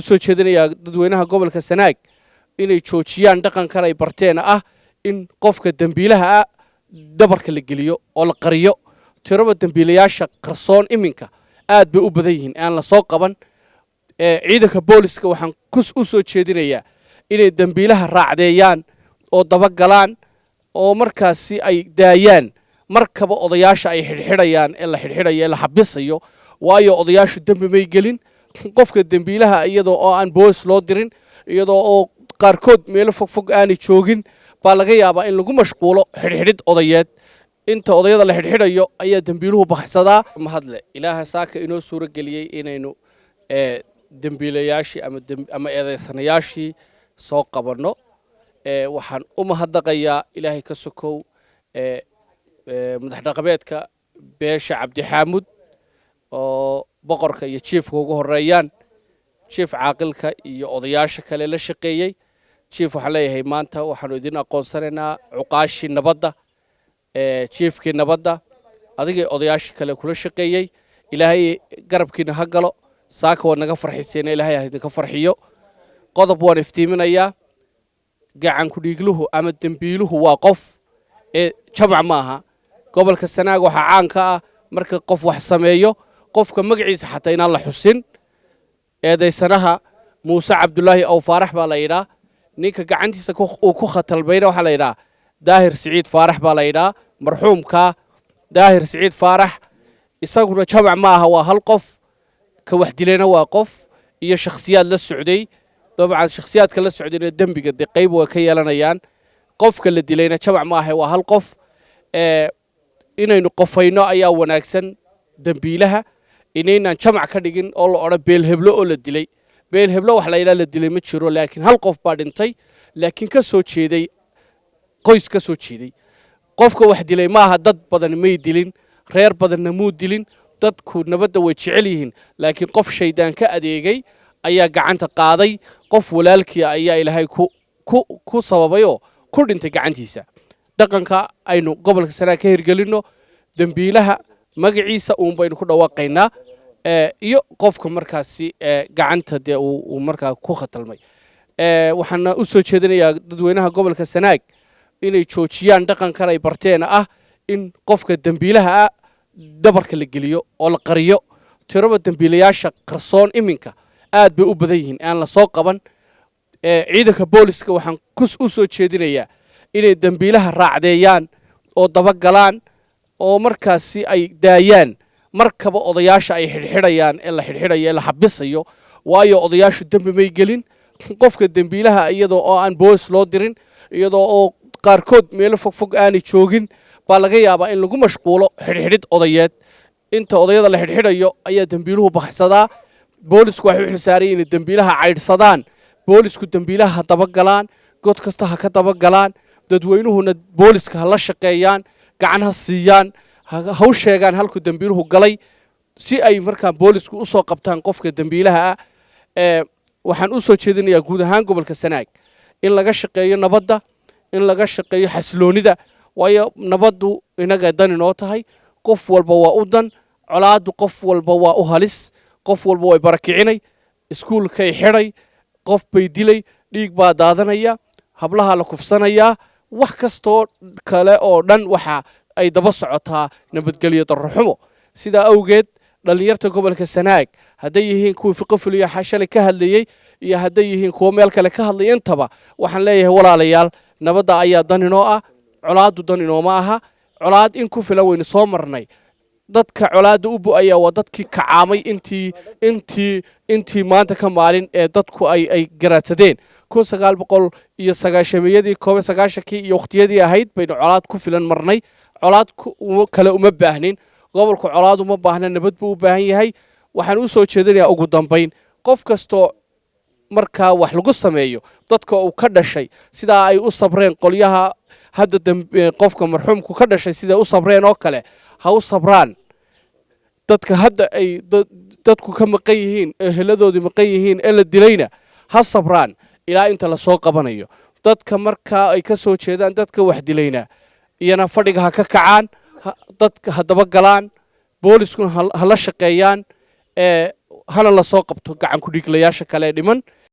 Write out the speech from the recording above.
soo jeedinayaa dadweynaha gobolka Sanaag inay joojiyaan dhaqankan ay barteen in qofka dambiilaha dabarka la geliyo oo la qariyo tiraba dambiilayaasha qarsoon iminka aad bay u badan yihiin aan la soo qaban ciidanka booliska waxaan u soo jeedinayaa inay dambiilaha raacdeeyaan oo daba galaan oo markaasi ay daayaan markaba odayaasha ay xidhxidhayaan ee la xidhxidhayo ee la xabisayo waayo odayaashu dambi may gelin qofka dambiilaha iyadoo oo aan boolis loo dirin iyadoo oo qaarkood meelo fogfog aanay joogin baa laga yaabaa in lagu mashquulo xidhxidhid odayeed inta odayada la xidhxidhayo ayaa dambiiluhu baxsadaa mahadle ilaaha saaka inoo suuro geliyay inaynu dambiilayaashii ama eedeysanayaashii soo qabanno waxaan u mahadnaqayaa ilaahay ka sokow madax dhaqameedka beesha Cabdi Xaamud oo boqorka iyo chiefka ugu horeeyaan chief caaqilka iyo odayaasha kale la shaqeeyay chief waxa leeyahay maanta waxaanu idin aqoonsanaynaa cuqaashi nabadda chiefkii nabadda adiga odayaasha kale kula shaqeeyay ilaahay garabkiina ha galo saaka wanaga farxiseen ilaahay ha idinka farxiyo qodob waan iftiiminayaa gacan ku dhiigluhu ama dambiiluhu waa qof jamac maaha gobolka Sanaag waxa caan ka marka qof wax sameeyo qofka magaciisa xataa inaan la xusin eedeysanaha Muuse Cabdullaahi aw Faarax baa la yiraahdaa ninka gacantiisa uu ku khatalbayna waxa la yiraahdaa Daahir Siciid Faarax baa la yiraahdaa marxuumka Daahir Siciid Faarax isaguna jamac maaha waa hal qof ka wax dilayna waa qof iyo shakhsiyaad la socday dabcan shakhsiyaadka la socdayna dambiga qayb way ka yeelanayaan qofka la dilayna jamac maaha waa hal qof inaynu qofayno ayaa wanaagsan dambiilaha inaynan jamac ka dhigin oo la oran beel heblo oo la dilay beel heblo wax la yiraahdo la dilay ma jiro laakiin hal qof baa dhintay laakiin ka soo jeeday qoys ka soo jeeday qofka wax dilay maaha dad badan may dilin reer badanna muu dilin dadku nabadda way jecel yihiin laakiin qof shaydaan ka adeegay ayaa gacanta qaaday qof walaalkii ayaa ilaahay ku sababayo ku dhintay gacantiisa dhaqanka aynu gobolka Sanaag ka hirgelino dambiilaha magaciisa baynu ku dhawaaqaynaa iyo qofka markaasi gacanta uu markaa ku khatalmay waxaan u soo jeedinayaa dadweynaha gobolka Sanaag inay joojiyaan dhaqankan ay barteen in qofka dambiilaha dabarka la geliyo oo la qariyo tiraba dambiilayaasha qarsoon iminka aad bay u badan yihiin aan la soo qaban ciidanka booliska waxaan u soo jeedinayaa inay dambiilaha raacdeeyaan oo daba galaan oo markaasi ay daayaan markaba odayaasha ay xidhxidhayaan ee la xidhxidhayo ee la xabisayo waayo odayaashu dambi may gelin qofka dambiilaha iyadoo oo aan boolis loo dirin iyadoo oo qaarkood meelo fogfog aanay joogin baa laga yaabaa in lagu mashquulo xidhxidhid odayeed inta odayada la xidhxidhayo ayaa dambiiluhu baxsadaa boolisku waxay u xilsaareen inay dambiilaha caydhsadaan boolisku dambiilaha daba galaan god kasta ha ka daba galaan dadweynuhuna booliska ha la shaqeeyaan gacan ha siiyaan ha u sheegaan halku dambiiluhu galay si ay markaa boolisku u soo qabtaan qofka dambiilaha waxaan u soo jeedinayaa guud ahaan gobolka Sanaag in laga shaqeeyo nabadda in laga shaqeeyo xasiloonida waayo nabaddu inaga dan inoo tahay qof walba waa u dan colaadu qof walba waa u halis qof walba way barakicinay iskuulkay xidhay qof bay dilay dhiig baa daadanaya hablaha la kufsanaya wax kastoo kale oo dhan waxa ay daba socotaa nabadgelyo darro xumo sida awgeed dhalinyarta gobolka Sanaag haday yihiin kuwa fiqo fuliya xashale ka hadlayay iyo haday yihiin kuwa meel kale ka hadlay intaba waxaan leeyahay walaalayaal nabadda ayaa dan inoo colaadu dan inoo ma aha colaad in ku filan waynu soo marnay dadka colaadu u bu'aya waa dadkii kacaamay intii maanta ka maalin ee dadku ay garaadsadeen 1990yadii 1990kii iyo waqtiyadii ahayd baynu colaad ku filan marnay colaad kale uma baahnin gobolku colaad uma baahna nabad buu u baahan yahay waxaan u soo jeedinayaa ugu dambeyn qof kasto marka wax lagu sameeyo dadka uu ka dhashay sida ay u sabreen qolyaha hadda qofka marxuumku ka dhashay sida u sabreen oo kale ha u sabraan dadka hadda ay dadku ka maqan yihiin eheladoodii maqan yihiin ee la dilayna ha sabraan ilaa inta la soo qabanayo dadka marka ay ka soo jeedaan dadka wax dilayna iyana fadhiga ha ka kacaan dadka hadaba galaan booliskuna ha la shaqeeyaan hana la soo qabto gacan ku dhiiglayaasha kale dhiman